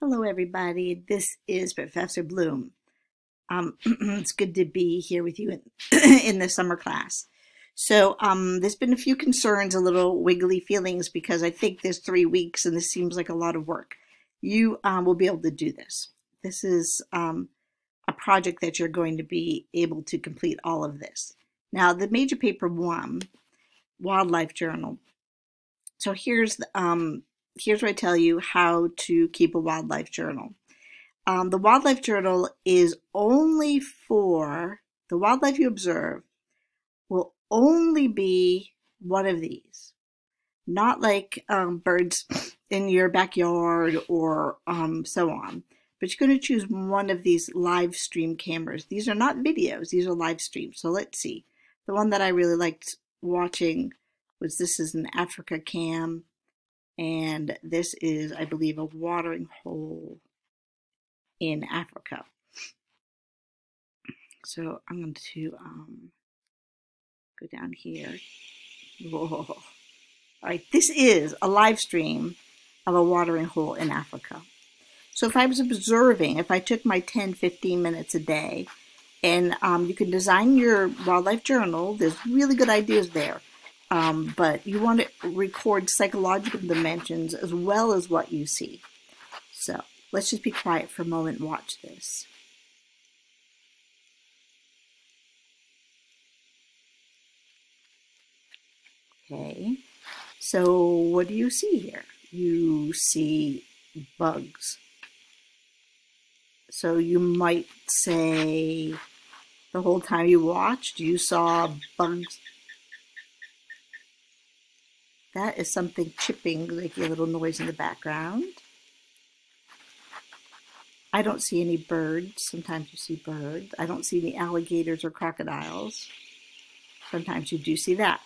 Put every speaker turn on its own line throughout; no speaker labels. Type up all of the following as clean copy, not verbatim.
Hello, everybody. This is Professor Bloom. It's good to be here with you in the summer class. So there's been a few concerns, a little wiggly feelings, because I think there's 3 weeks and this seems like a lot of work. You will be able to do this. This is a project that you're going to be able to complete all of this. Now, the major paper 1, Wildlife Journal. So here's where I tell you how to keep a wildlife journal. The wildlife journal is only for the wildlife you observe will only be one of these, not like birds in your backyard or so on. But you're going to choose one of these live stream cameras. These are not videos, these are live streams. So let's see. The one that I really liked watching was this is an Africa cam. And this is, I believe, a watering hole in Africa. So I'm going to go down here. Whoa. All right, this is a live stream of a watering hole in Africa. So if I was observing, if I took my 10, 15 minutes a day, and you can design your wildlife journal, there's really good ideas there. But you want to record psychological dimensions as well as what you see. So let's just be quiet for a moment and watch this. Okay, so what do you see here? You see bugs. So you might say the whole time you watched, you saw bugs. That is something chipping, like a little noise in the background. I don't see any birds. Sometimes you see birds. I don't see any alligators or crocodiles. Sometimes you do see that.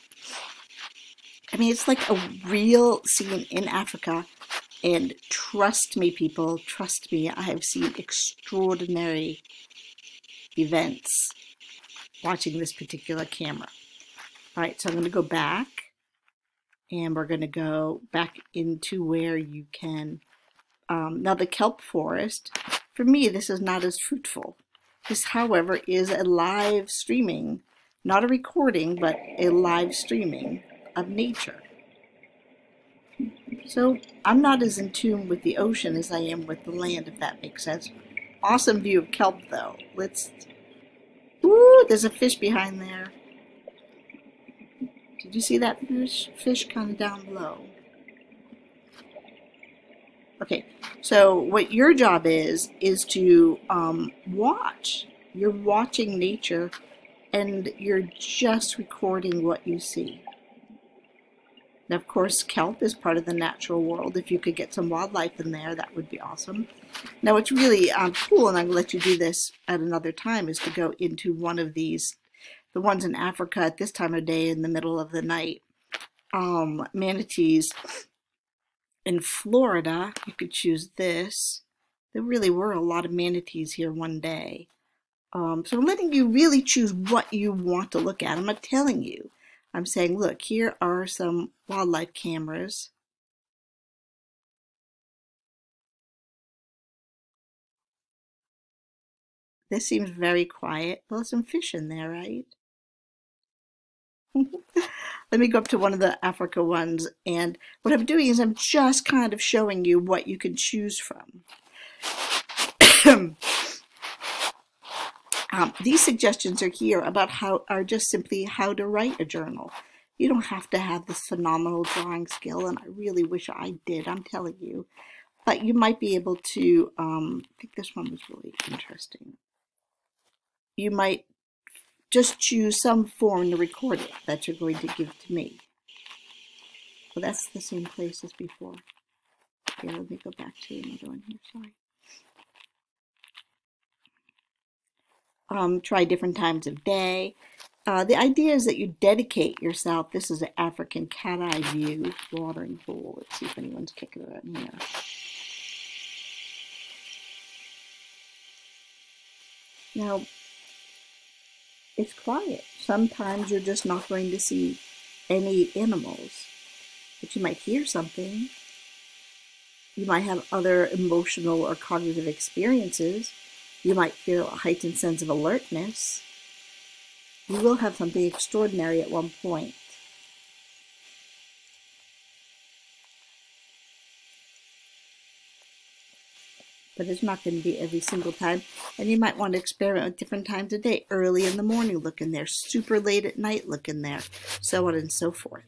I mean, it's like a real scene in Africa. And trust me, people, trust me, I have seen extraordinary events watching this particular camera. All right, so I'm going to go back. And we're going to go back into where you can. Now the kelp forest, for me, this is not as fruitful. This, however, is a live streaming, not a recording, but a live streaming of nature. So I'm not as in tune with the ocean as I am with the land, if that makes sense. Awesome view of kelp, though. Ooh, there's a fish behind there. Did you see that fish kind of down below? Okay, so what your job is to watch. You're watching nature and you're just recording what you see. Now, of course, kelp is part of the natural world. If you could get some wildlife in there, that would be awesome. Now, what's really cool, and I'm going to let you do this at another time, is to go into one of these. The ones in Africa at this time of day in the middle of the night. Manatees in Florida, you could choose this. There really were a lot of manatees here one day. So I'm letting you really choose what you want to look at. I'm not telling you. I'm saying, look, here are some wildlife cameras. This seems very quiet. Well, there's some fish in there, right? Let me go up to one of the Africa ones, and what I'm doing is I'm just kind of showing you what you can choose from. These suggestions are here about just simply how to write a journal. You don't have to have this phenomenal drawing skill, and I really wish I did, I'm telling you. But you might be able to, I think this one was really interesting. You might just choose some form to record it that you're going to give to me. Well, that's the same place as before. Okay, let me go back to another one here, sorry. Try different times of day. The idea is that you dedicate yourself. This is an African cat-eye view, watering hole. Let's see if anyone's kicking it in here. Now, it's quiet. Sometimes you're just not going to see any animals, but you might hear something. You might have other emotional or cognitive experiences. You might feel a heightened sense of alertness. You will have something extraordinary at one point. But it's not going to be every single time. And you might want to experiment with different times of day. Early in the morning, look in there. Super late at night, look in there. So on and so forth.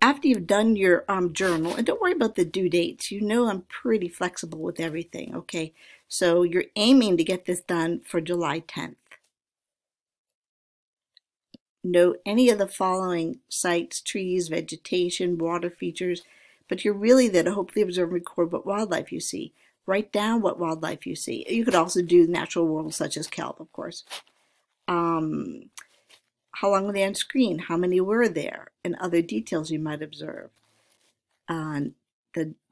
After you've done your journal, and don't worry about the due dates. You know I'm pretty flexible with everything, okay? So you're aiming to get this done for July 10th. Note any of the following sites, trees, vegetation, water features, but you're really there to hopefully observe and record what wildlife you see. Write down what wildlife you see. You could also do natural worlds such as kelp, of course. How long were they on screen? How many were there? And other details you might observe.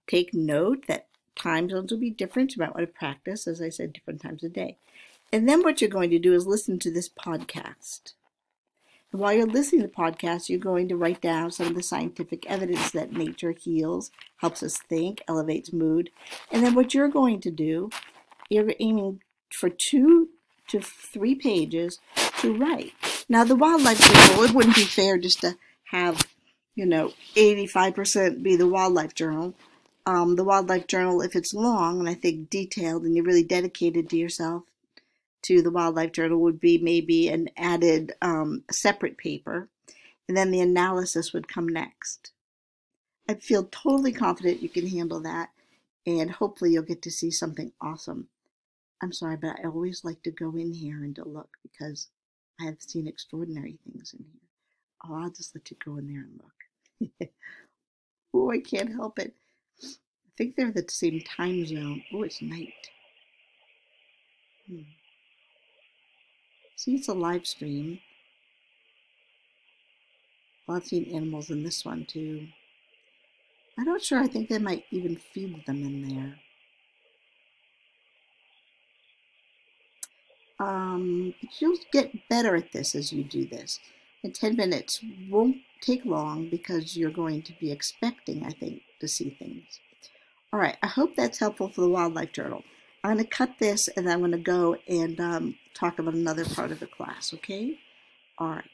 Take note that time zones will be different. You might want to practice, as I said, different times a day. And then what you're going to do is listen to this podcast. And while you're listening to the podcast, you're going to write down some of the scientific evidence that nature heals, helps us think, elevates mood. And then what you're going to do, you're aiming for 2 to 3 pages to write. Now, the wildlife journal, it wouldn't be fair just to have, 85% be the wildlife journal. The wildlife journal, if it's long and I think detailed and you're really dedicated to yourself, to the wildlife journal, would be maybe an added separate paper, and then the analysis would come next. I feel totally confident you can handle that, and hopefully you'll get to see something awesome. I'm sorry, but I always like to go in here and to look because I have seen extraordinary things in here. Oh, I'll just let you go in there and look. Oh, I can't help it. I think they're the same time zone. Oh, it's night. See, it's a live stream. Well, I've seen animals in this one too. I'm not sure. I think they might even feed them in there. But you'll get better at this as you do this. And 10 minutes won't take long because you're going to be expecting, I think, to see things. All right, I hope that's helpful for the Wildlife Journal. I'm going to cut this and then I'm going to go and talk about another part of the class, okay? All right.